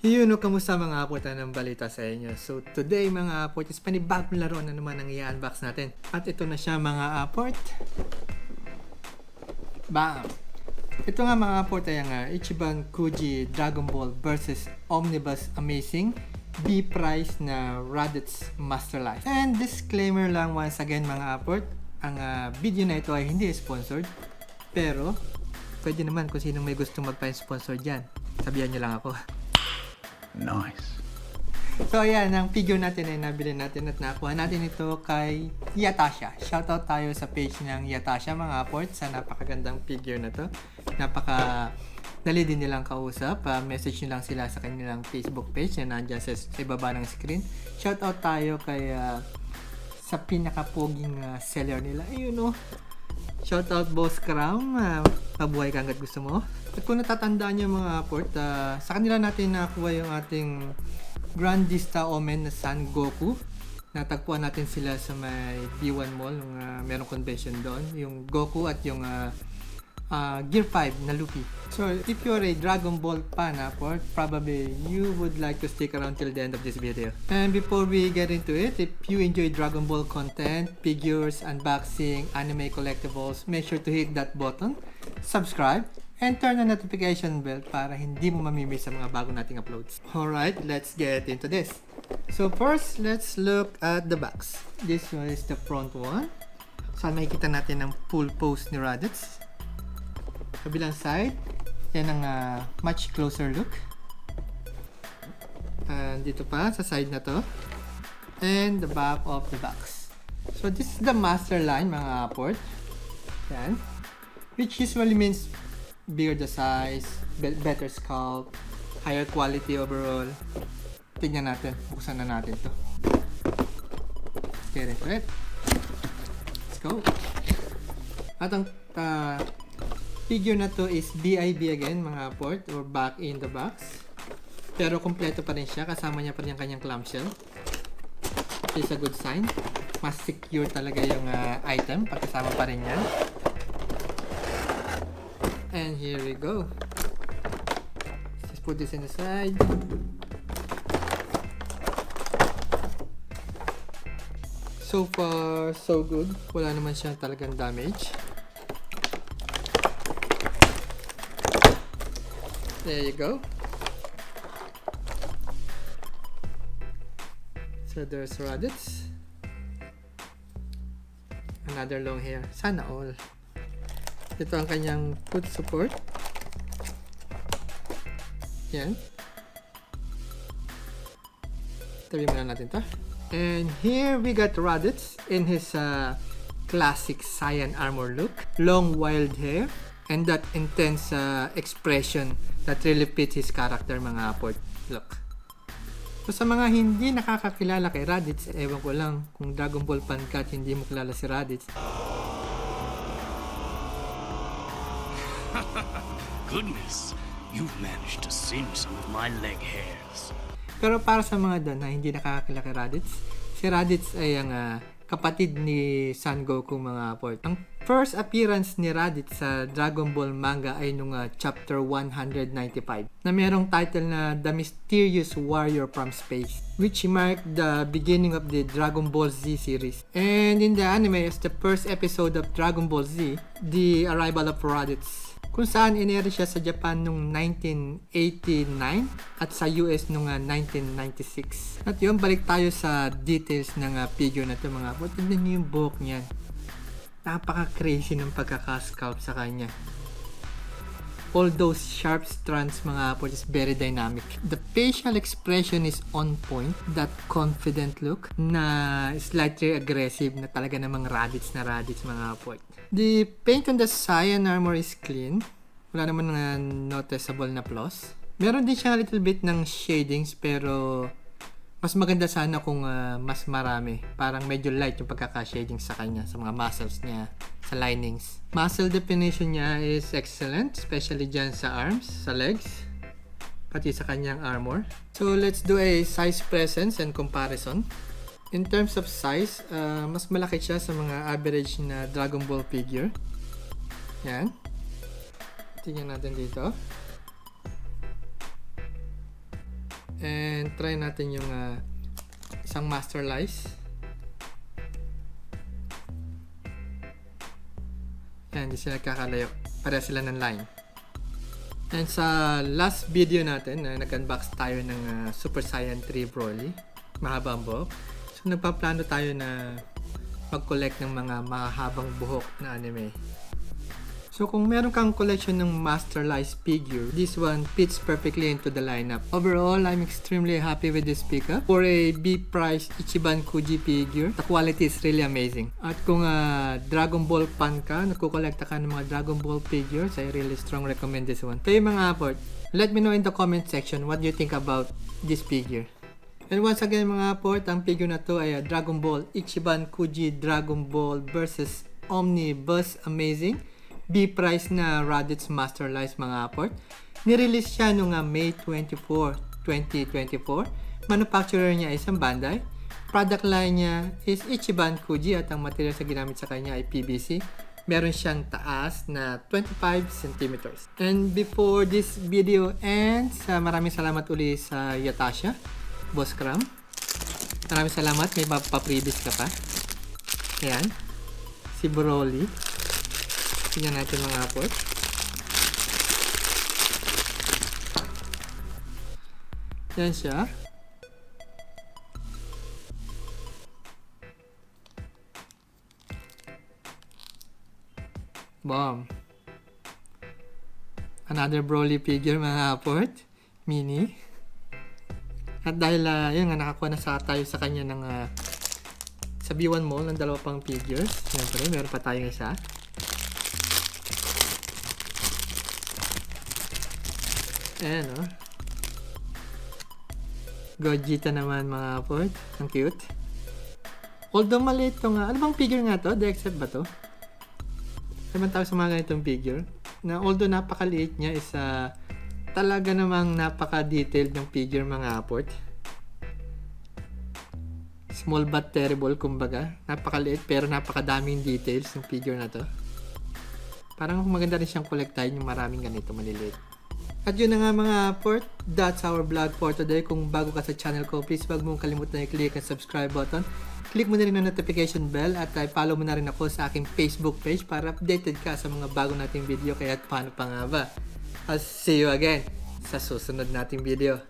Yun, kamusta mga aport, ng balita sa inyo? So today mga aport is panibagong laro na naman ang i-unbox natin. At ito na siya mga aport. Bam! Ito nga mga aport ay ang Ichiban Kuji Dragon Ball vs Omnibus Amazing B-Prize na Raditz Master Life. And disclaimer lang once again mga aport, ang video na ito ay hindi sponsored. Pero pwede naman kung sinong may gustong magpa-sponsor dyan, sabihan nyo lang ako. Nice. So ayan, ang figure natin ay nabili natin at nakuha natin ito kay Yatasha. Shoutout tayo sa page ng Yatasha mga aport sa napakagandang figure na to. Napaka dali din nilang kausap. Message nyo lang sila sa kanilang Facebook page na nandyan sa ibaba ng screen. Shoutout tayo kay sa pinakapoging seller nila. Ayun Shoutout Boss Crown. Mabuhay ka hanggat gusto mo. At kung natatandaan nyo mga aport, sa kanila natin nakuha yung ating Grandista Omen na Son Goku. Natagpuan natin sila sa may B1 Mall nung merong convention doon. Yung Goku at yung Gear 5 na Luffy. So, if you're a Dragon Ball fan, aport, probably you would like to stick around till the end of this video. And before we get into it, if you enjoy Dragon Ball content, figures, unboxing, anime collectibles, make sure to hit that button, subscribe, and turn on notification bell para hindi mo mamimiss sa mga bago nating uploads. Alright, let's get into this. So first, let's look at the box. This one is the front one. Saan makikita natin ang full pose ni Raditz. Kabilang side, yan ang much closer look. And dito pa, sa side na to. And the back of the box. So this is the master line mga aport. Yan. Which usually means bigger the size, better sculpt, higher quality overall. Tignan natin, buksan na natin to. Let's get into it. Let's go. At ang figure na to is BIB again mga aport, or back in the box. Pero kompleto pa rin siya, kasama niya pa rin yung kanyang clamshell. Which is a good sign. Mas secure talaga yung item, pagkasama pa rin yan. And here we go. Just put this in the side. So far, so good. Wala naman siyang talagang damage. There you go. So there's Raditz. Another long hair. Sana all. Ito ang kanyang foot support. Yan. Tabi muna natin to. And here we got Raditz in his classic Saiyan armor look. Long wild hair. And that intense expression that really fits his character mga aport. Look. So sa mga hindi nakakakilala kay Raditz, ewan ko lang kung Dragon Ball fan ka at hindi mo kilala si Raditz. Goodness, you've managed to singe some of my leg hairs. Pero para sa mga doon na hindi nakakakilala kay Raditz, si Raditz ay ang kapatid ni Son Goku mga aport. Ang first appearance ni Raditz sa Dragon Ball manga ay nung chapter 195 na merong title na The Mysterious Warrior from Space, which marked the beginning of the Dragon Ball Z series. And in the anime is the first episode of Dragon Ball Z, The Arrival of Raditz, kung saan inere siya sa Japan noong 1989 at sa US noong 1996. At yun, balik tayo sa details ng figure na ito mga aport. Tignan niyo yung buhok niyan. Napaka-crazy ng pagkakasculpt sa kanya. All those sharp strands mga aport is very dynamic. The facial expression is on point. That confident look na slightly aggressive na talaga namang Raditz na Raditz mga aport. The paint on the Saiyan armor is clean. Wala naman noticeable na flaws. Meron din siya a little bit ng shadings pero mas maganda sana kung mas marami. Parang medyo light yung pagkaka-shading sa kanya, sa mga muscles niya, sa linings. Muscle definition niya is excellent, especially dyan sa arms, sa legs, pati sa kanyang armor. So let's do a size presence and comparison. In terms of size, mas malaki siya sa mga average na Dragon Ball figure. Yan. Tingnan natin dito. And try natin yung isang Master Lice. Yan, hindi sila kakalayo. Pareha sila ng line. And sa last video natin, nag-unbox tayo ng Super Saiyan 3 Broly. Mahaba ang buhok. So nagpaplano tayo na mag-collect ng mga mahabang buhok na anime. So kung meron kang collection ng Master Lice figure, this one fits perfectly into the lineup. Overall, I'm extremely happy with this pickup. For a B-price Ichiban Kuji figure, the quality is really amazing. At kung Dragon Ball fan ka, nagkukolekta ka ng mga Dragon Ball figures, I really strong recommend this one. Kayo mga aport, let me know in the comment section what you think about this figure. And once again mga aport, ang figure na to ay Dragon Ball Ichiban Kuji Dragon Ball versus Omnibus Amazing. B-price na Raditz Master Lice mga aport. Nirelease siya noong May 24, 2024. Manufacturer niya ay isang Bandai. Product line niya is Ichiban Kuji at ang material sa ginamit sa kanya ay PVC. Meron siyang taas na 25 cm. And before this video ends, maraming salamat uli sa Yatasha, Boss Cram. Maraming salamat, may paprevious ka pa. Ayan, si Broly. Tingnan natin mga aport. Yan siya. Bomb. Another Broly figure mga aport. Mini. At dahil yun nga nakakuha na tayo sa kanya ng sa B1 Mall ng dalawa pang figures. Siyempre, meron pa tayong isa. Ayan o. Gogeta naman mga aport. Ang cute. Although maliit to nga. Ano bang figure nga to? DXF ba to? Ano bang tawag sa mga ganitong figure? Na although napakaliit niya is talaga namang napaka-detailed ng figure mga aport. Small but terrible kumbaga. Napakaliit pero napakadaming details ng figure na to. Parang maganda rin siyang kolektahin yung maraming ganito maliliit. At yun na nga mga aport, that's our vlog for today. Kung bago ka sa channel ko, please wag mong kalimutan i-click ang subscribe button. Click mo na rin ang notification bell at follow mo na rin ako sa aking Facebook page para updated ka sa mga bago nating video. Kaya paano pa nga ba? I'll see you again sa susunod nating video.